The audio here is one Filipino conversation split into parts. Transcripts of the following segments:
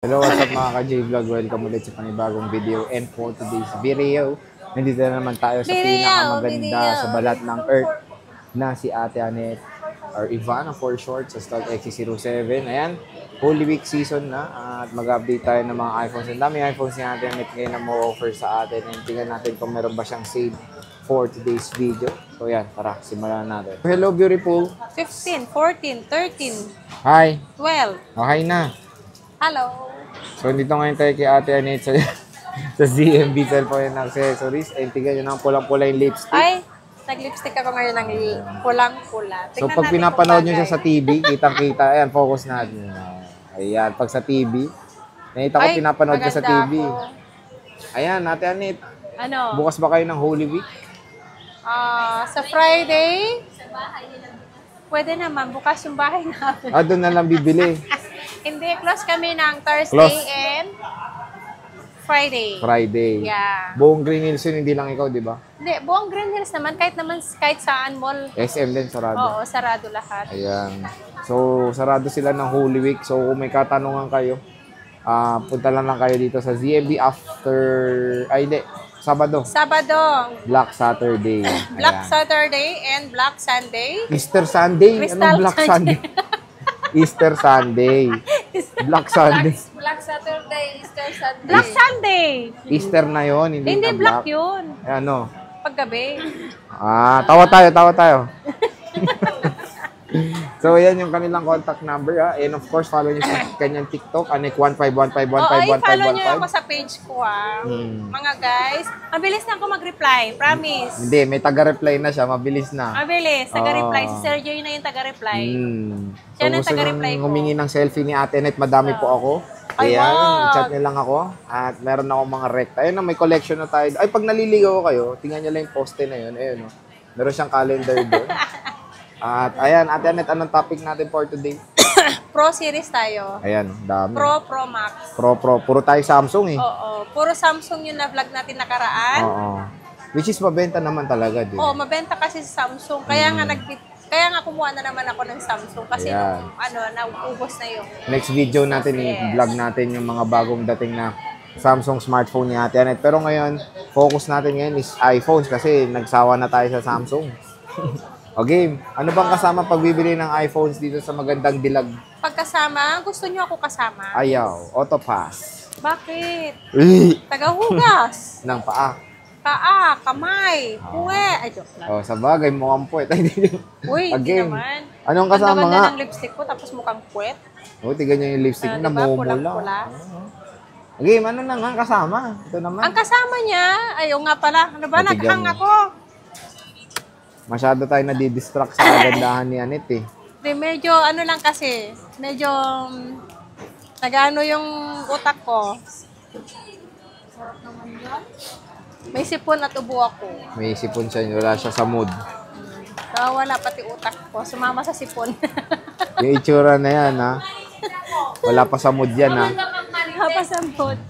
Hello, what's up mga ka-J-Vlog? Welcome ulit sa panibagong video. And for today's video, nandito na naman tayo sa pinakamaganda sa balat ng Earth na si Ate Annette or Ivana for short sa Stock XC07. Ayan, Holy Week season na at mag-update tayo ng mga iPhones. Ang dami iPhones ni Ate Annette ngayon na mo-offer sa atin. And tingnan natin kung meron ba siyang sale for today's video. So yan, tara, simulan natin. Hello, beautiful. 15, 14, 13, Hi. 12. Okay na. Hello. So, dito ngayon tayo kay Ate Annette sa ZMB Cellphone and Accessories. And tingnan nyo ng pulang-pula yung lipstick. Ay, nag-lipstick ako ngayon ng pulang-pula. So, pag pinapanood nyo siya sa TV, kitang-kita. Ayan, focus natin. Ayan, pag sa TV. Nakita ko pinapanood ka sa TV. Ako. Ayan, Ate Annette. Ano? Bukas ba kayo ng Holy Week? Sa Friday, pwede naman. Bukas yung bahay namin. Doon na lang bibili. Hindi, close kami ng Thursday Close. and Friday. Friday. Yeah. Buong Green Hills yun, hindi lang ikaw, di ba? Hindi, buong Green Hills naman. Kahit saan mall. SM din, sarado. Oo, sarado lahat. Ayan. So, sarado sila ng Holy Week. So, kung may katanungan kayo, punta lang kayo dito sa ZMB after, hindi, Sabado. Black Saturday. Black Ayan. Saturday and Black Sunday. Easter Sunday. Crystal Anong Black Sunday? Easter Sunday. Black Sunday. Black Saturday, Easter Sunday. Black Sunday! Easter na yon, hindi Hindi, na black black. yun. Ano? Paggabi. Tawa tayo. So, yan yung kanilang contact number, ha. And of course, follow nyo sa kanyang TikTok, Anik151515151515. I-follow nyo ako sa page ko, Mga guys, mabilis na ako mag-reply. Promise. Hindi, may taga-reply na siya. Mabilis na. Mabilis, taga-reply. Si Sir Joy na yung taga-reply. So, Siya na gusto taga-reply nyo ko. humingi ng selfie ni Ate Annette, madami po ako. Ay, Ayan, wow. chat nyo lang ako. At meron ako mga recta. Ayun na, may collection na tayo. Ay, pag naliligaw kayo, tingnan nyo lang yung poste na yun. Ayun, meron siyang calendar doon. At ayan, Ate Annette, anong topic natin for today? Pro series tayo. Ayan, dami. Pro Max. Pro. Puro tayo Samsung eh. Oo. Puro Samsung yung na-vlog natin nakaraan. Oo. Which is mabenta naman talaga, di ba? Oo, mabenta kasi sa Samsung. Kaya nga kumuha na naman ako ng Samsung kasi Ayan. naubos na yung. Next video natin, i-vlog natin yung mga bagong dating na Samsung smartphone ni Ate Annette. Pero ngayon, focus natin ngayon is iPhones kasi nagsawa na tayo sa Samsung. Okay, ano bang kasama pagbibili ng iPhones dito sa magandang dilag? Pagkasama, gusto niyo ako kasama? Ayaw, autopass. Bakit? Eh, Tagahugas. ng paa. Paa, kamay, puwe. Ay, joke lang. Sa bagay, mukhang puwet. Uy, hindi Again, naman. anong kasama Ang nga? ganda ng lipstick ko tapos mukhang puwet. Tignan nyo yung lipstick na Diba? namumula. Pulang-pula. Okay, ano na nga kasama? Ito naman. Ang kasama niya, ayaw nga pala. Ano ba, Tignan naghang mo. ako. Masyado tayo nadidistract sa kagandahan ni Annette eh. Di, medyo ano lang kasi, medyo nag-ano yung utak ko. Sarap naman yan. May sipon at ubo ako. May sipon siya, wala siya sa mood. Nawawala pati utak ko. Sumama sa sipon. Yung itsura na yan, ha? Wala pa sa mood yan, ha? Napasambot.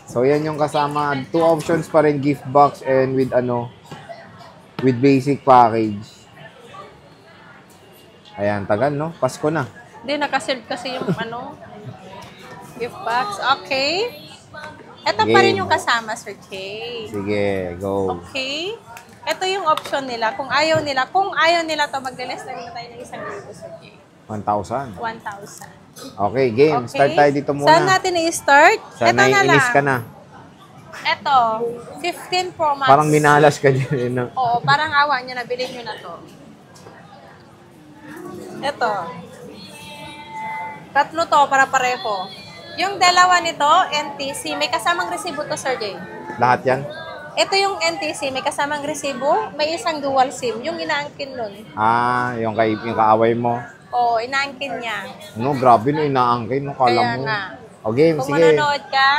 So, yan yung kasama. 2 options pa rin, gift box and with basic package. Ayan, tagal, no? Pasko na. Hindi, nakaserve kasi yung gift box. Okay. Ito pa rin yung kasama, Sir Kay. Sige, go. Okay. Ito yung option nila. Kung ayaw nila to, mag-less na tayo ng 1,000, Sir Kay. 1,000. 1,000. Okay, game. Okay. Start tayo dito muna. Saan natin i-start? Sana Ito na iinis lang. ka na. Ito, 15 Pro Max. Parang minalas ka dyan. No? Oo, parang awa nyo na, bilhin nyo na to. Ito. Tatlo to, para pareho. Yung dalawa nito, NTC, may kasamang resibo to, Sir Jay. Lahat yan? Ito yung NTC, may kasamang resibo, may isang dual SIM, yung inaangkin nun. Yung kaaway mo. Oo, inaangkin niya. Ano, grabe no, inaangkin. No, kala Kaya mo. nga. O game, Kung sige. manonood ka,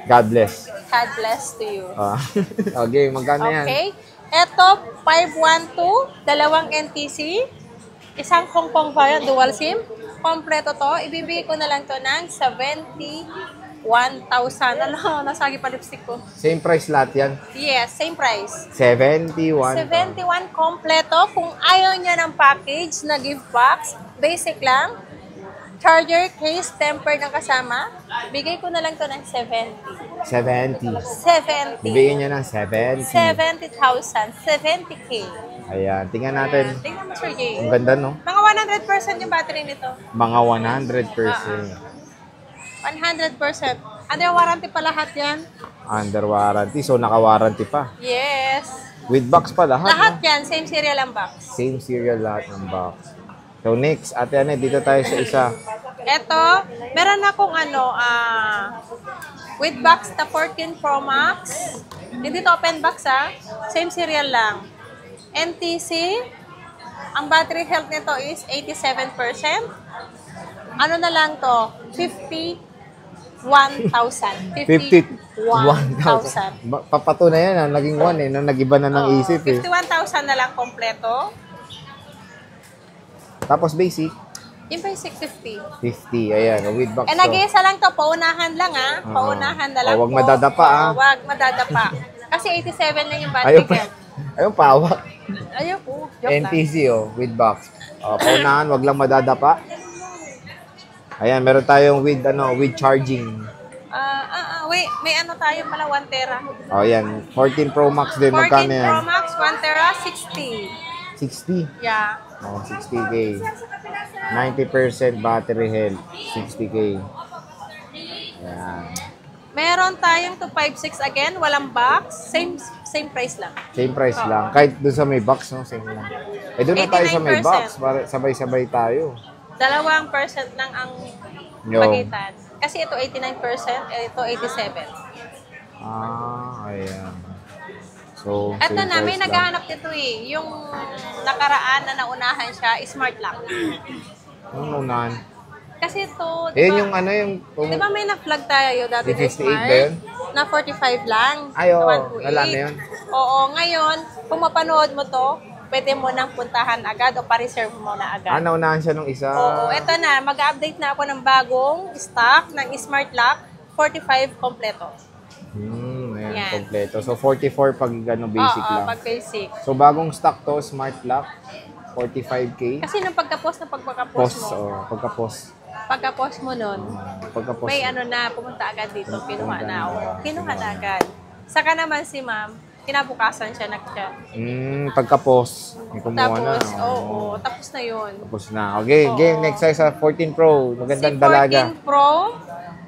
God bless. God bless to you. Okay, magkano yan? Okay. Ito, 512, dalawang NTC, isang Hong Kong variant, dual SIM. Kompleto to. Ibibigay ko na lang to ng 71,000. Ano, nasagi pa lipstick ko. Same price lahat yan? Yes, same price. 71. 71 kompleto. Kung ayaw niya ng package na gift box, basic lang. Charger case, tempered ng kasama. Bigay ko na lang to ng 70. 70. 70. Bibigyan niya ng 70. 70,000. 70K. Ayan, tingnan natin. Tingnan mo, Sir Jay. Ang ganda, no? Mga 100% yung battery nito. Mga 100%. 100%. Under warranty pa lahat yan. Under warranty. So, naka-warranty pa. Yes. With box pa lahat, Lahat no? yan, same serial ang box. Same serial lahat ng box. So, next, Ate Anet, dito tayo sa isa. Ito, meron akong with box na 14 Pro Max. Hindi to open box, ha. Same serial lang. NTC, ang battery health nito is 87%. Ano na lang to? 51,000. 51,000. Papato na yan, naging 1 nung nag-iba na ng isip 51,000 na lang kompleto. Tapos basic? Yung basic 50. 50, ayan, with box to. Nag-iisa lang to, paunahan lang paunahan na lang wag madadapa Wag madadapa. Kasi 87 lang yung battery health. Ayun, pawak. Ayaw po. Joke lang. NTC, with box. Paunahan, wag lang madadapa. Ayan, meron tayong with charging. Wait, may tayo pala 1 tera. Ayan, 14 Pro Max din. 14 Magkano yan? Pro Max, 1 tera, 60. 60? Yeah. 60K. 90% battery health. 60K. Ayan. Meron tayong 256 again, walang box. Same price lang. Same price lang. Kahit doon sa may box, no? Same lang. Doon na tayo sa may 89%. box. Para sabay-sabay tayo. 2% lang ang pagitan. Kasi ito 89%, ito 87%. Ayan. So, Ito same na, may price lang. naghahanap nito eh. Yung nakaraan na naunahan siya, smart lock. Anong unahan? Kasi ito, Yung di ba may na-flag tayo dati na 58 smart? ba yun? Na 45 lang. Ay, oo. 128. Wala na yun. Oo, ngayon, kung mapanood mo to, pwede mo nang puntahan agad o pa-reserve mo na agad. Naunahan siya nung isa. Oo, eto na. Mag-update na ako ng bagong stock ng smart lock. 45 kompleto. Ayan, Yan. kompleto. So, 44 pag basic lang. Pag basic. So, bagong stock to, smart lock. 45K. Kasi nung pagka-post na pagka-post Post, mo, pagka-post mo nun, pagka-post. may pumunta agad dito. Kinuha na ako. Kinuha na Kinuha na. agad. Saka naman si ma'am, kinabukasan siya nag-chat. Pagka-post. May kumuha na. Tapos, oo, tapos na yun. Tapos na. Okay, next size sa 14 Pro. Magandang Si 14 dalaga. Pro,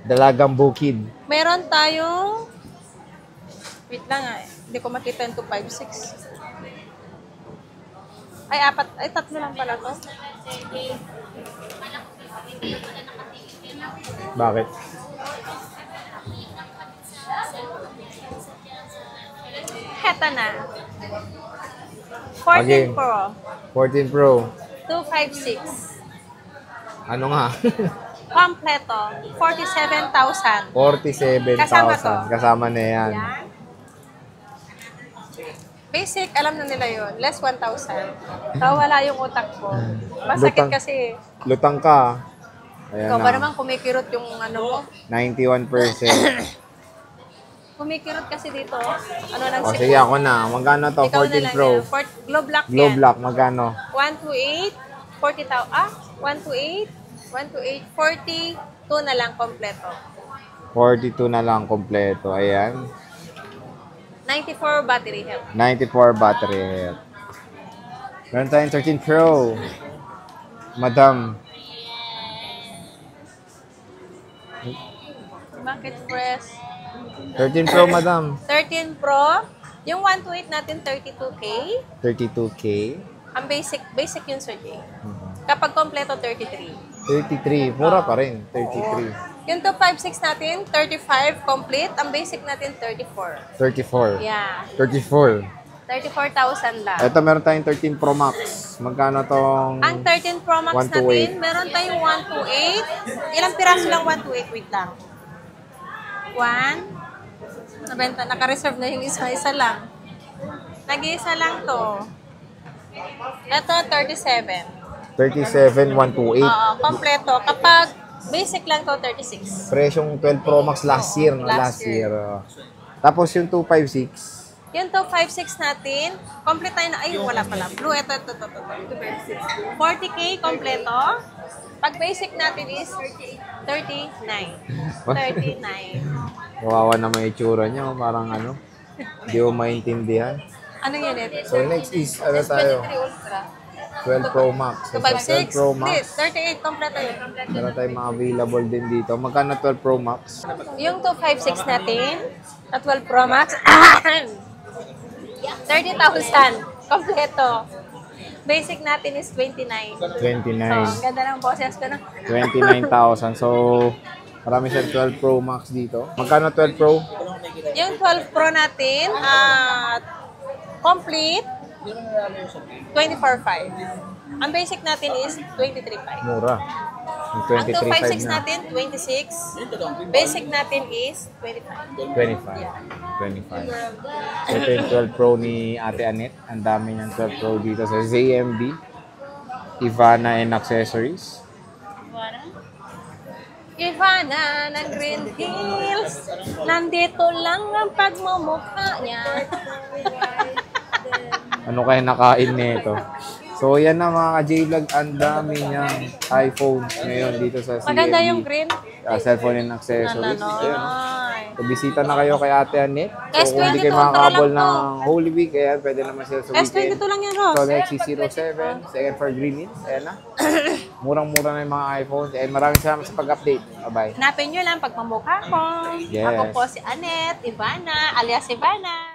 Dalagang bukid. meron tayong, wait lang hindi ko makita yung 256. Ay, tatlo lang pala to. Bakit? Heta na. 14 Again. Pro, 14 Pro. 256. Ano nga? Kompleto, 47,000. 47,000. Kasama to. Kasama na yan. Yan. Basic, alam na nila yun. Less 1,000. Wala yung utak ko. Masakit Lutang. kasi. Lutang ka. Ayan Ikaw ba na. naman kumikirot yung mo? 91%. Kumikirot kasi dito. Ano nang O sige, ako na. Magkano to? Ikaw na 14 lang Pro. yan. Globe lock Globe yan. lock, magkano? 128, 40,000. 128, 42 na lang kompleto. 42 na lang kompleto. Ayan. 94 battery health. 94 battery health. Meron tayong 13 Pro. Madam. Bakit press? 13 Pro, madam. 13 Pro. Yung 128 natin, 32K. 32K. Ang basic yun, Sir Jay. Kapag kompleto, 33. 33. Mura pa rin. 33. Yung 256 natin, 35 complete. Ang basic natin, 34. 34. Yeah. 34. 34,000 lang. Ito, meron tayong 13 Pro Max. Magkano tong... Ang 13 Pro Max 128? natin, meron tayong 128. Ilang piraso lang 128? Wait lang. 1. Nabenta, naka-reserve na yung isa lang. Nag-iisa lang to. Ito, 37. 37, 128. Oo, kompleto. Kapag basic lang to, 36. Presyong 12 Pro Max last year. No? Last year. Tapos yung 256. Yung 256 natin, complete tayo na, ay, wala pala. Blue, ito. 40K, kompleto. Pag basic natin is 39. 39. Kawawa naman yung itsura niya. Parang ano, hindi ko maintindihan. Ano yun eh? So next is, ano tayo? S23 Ultra. 12 Pro Max. So, 12 256. Pro Hindi, Max. 38 kompleto yun. Meron tayong mga available din dito. Magkano 12 Pro Max? Yung 256 natin, na 12 Pro Max, 30,000. Kompleto. Basic natin is 29. 29. So, ganda ng boses ko na. 29,000. So, marami siyang 12 Pro Max dito. Magkano 12 Pro? Yung 12 Pro natin, complete, 24,500. Ang basic natin is 23,500. Mura. Yung Ang 23,500 256 na. natin, 26. Basic natin is 25. 25. 25. So, ito yung 12 Pro ni Ate Anet. Ang dami niyang 12 Pro dito sa ZMB. Ivana and Accessories. Ivana ng Green Hills, nandito lang ang pagmumukha niya. Ano kaya nakain nito? So, yan na mga ka-J-Vlog. Ang dami niyang iPhone ngayon dito sa CMB. Maganda yung green. Cellphone and accessories. Ayun. Ay. So, bisita na kayo kay Ate Anet. So, kung hindi S22 kayo makakabol lang to. ng Holy Week, ayan, pwede naman sila sa weekend. S22 lang yan, Ross. So, Lexi 07, second for Green Hills. Ayan na. Murang-mura na yung mga iPhones. And maraming salamat sa pag-update. Bye-bye. Hanapin nyo lang pagmamukha ko. Yes. Ako po si Anet Ivana, alias Ivana.